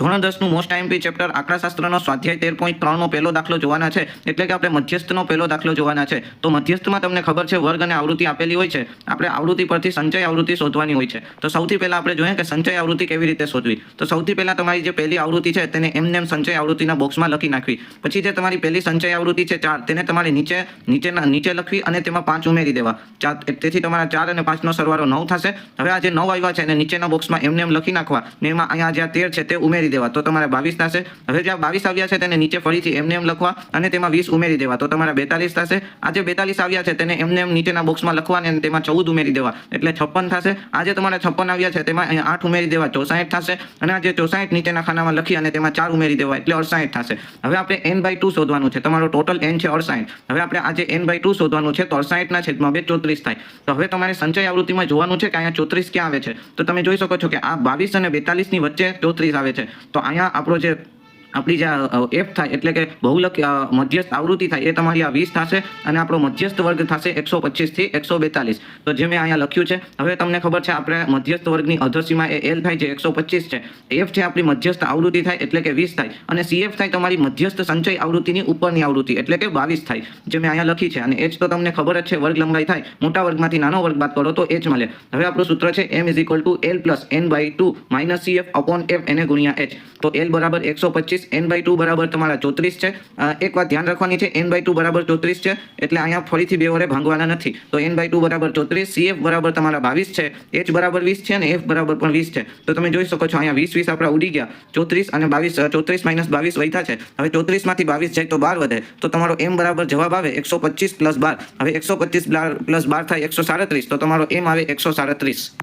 ધોરણ 10નું most IMP chapter આંકડાશાસ્ત્રનો સ્વાધ્યાય 13.3નો પહેલો દાખલો જોવાના છે, એટલે કે આપણે મધ્યસ્થનો પહેલો દાખલો જોવાના છે। તો મધ્યસ્થમાં તમને ખબર છે વર્ગ અને આવૃત્તિ આપેલી હોય છે, આપણે આવૃત્તિ પરથી સંચય આવૃત્તિ શોધવાની હોય છે। તો સૌથી પહેલા આપણે જોઈએ કે સંચય આવૃત્તિ કેવી રીતે શોધવી। તો સૌથી પહેલા તમારી જે પહેલી આવૃત્તિ છે તેને એમનેમ સંચય આવૃત્તિના બોક્સમાં લખી નાખવી। પછી જે તમારી પહેલી સંચય આવૃત્તિ છે 4, તેને તમારે નીચે લખવી અને તેમાં 5 ઉમેરી દેવા। તેથી તમારા 4 અને 5નો સરવાળો 9 થશે। હવે આ જે 9 આવ્યા છે એને નીચેના બોક્સમાં એમનેમ લખી નાખવા ને એમાં અહીંયા જે 13 છે તે ઉમેરી દેવા, તો તમારે 22 થશે। હવે જે 22 આવ્યા છે તેને નીચે ફરીથી એમનેમ લખવા અને તેમાં 20 ઉમેરી દેવા, તો તમારે 42 થશે। આ જે 42 આવ્યા છે તેને એમનેમ નીચેના બોક્સમાં લખવા અને તેમાં 14 ઉમેરી દેવા, એટલે 56 થશે। આ જે તમારે 56 આવ્યા છે તેમાં અહીંયા 8 ઉમેરી દેવા, 64 થશે। અને આ જે 64 નીચેના ખાનામાં લખી અને તેમાં 4 ઉમેરી દેવા, એટલે 68 થશે। હવે આપણે n/2 શોધવાનું છે, તમારો ટોટલ n છે 68। હવે આપણે આ જે n/2 શોધવાનું છે, તો 68 ના છેદમાં 2 34 થાય। તો હવે તમારે સંચય આવૃત્તિમાં જોવાનું છે કે અહીંયા 34 ક્યાં આવે છે। તો તમે જોઈ શકો છો કે આ 22 અને 42 ની વચ્ચે 34 આવે છે। તો અહીંયા આપણો જે આપણી જે f થાય એટલે કે બહુલક મધ્યસ્થ આવૃત્તિ થાય એ તમારી આ 20 થશે અને આપણો મધ્યસ્થ વર્ગ થશે 125 થી 142। તો જે મેં અહીંયા લખ્યું છે, હવે તમને ખબર છે આપણે મધ્યસ્થ વર્ગની અધસીમા એ l થાય જે 125 છે, f છે આપણી મધ્યસ્થ આવૃત્તિ થાય એટલે કે 20 થાય, અને cf થાય તમારી મધ્યસ્થ સંચય આવૃત્તિની ઉપરની આવૃત્તિ એટલે કે 22 થાય, જે મેં અહીંયા લખી છે। અને h તો તમને ખબર જ છે, વર્ગ લંબાઈ થાય, મોટા વર્ગમાંથી નાનો વર્ગ બાદ કરો તો h મળે। હવે આપણું સૂત્ર છે m = l + n/2 - cf/f એને ગુણ્યા h। તો l બરાબર 125, n/2 બરાબર તમારા 34 છે। એક વાત ધ્યાન રાખવાની છે, n/2 બરાબર 34 છે એટલે અહીંયા ફરીથી બે વડે ભાંગવાના નથી। તો n/2 બરાબર 34, cf બરાબર તમારા 22 છે, h બરાબર 20 છે અને f બરાબર પણ 20 છે। તો તમે જોઈ શકો છો અહીંયા 20 આપણા ઉડી ગયા, 34 અને 22, 34 - 22 વધ્યા છે। હવે 34 માંથી 22 જાય તો 12 વધે, તો તમારો m બરાબર જવાબ આવે 125 + 12। હવે 125 + 12 થાય 137, તો તમારો m આવે 137।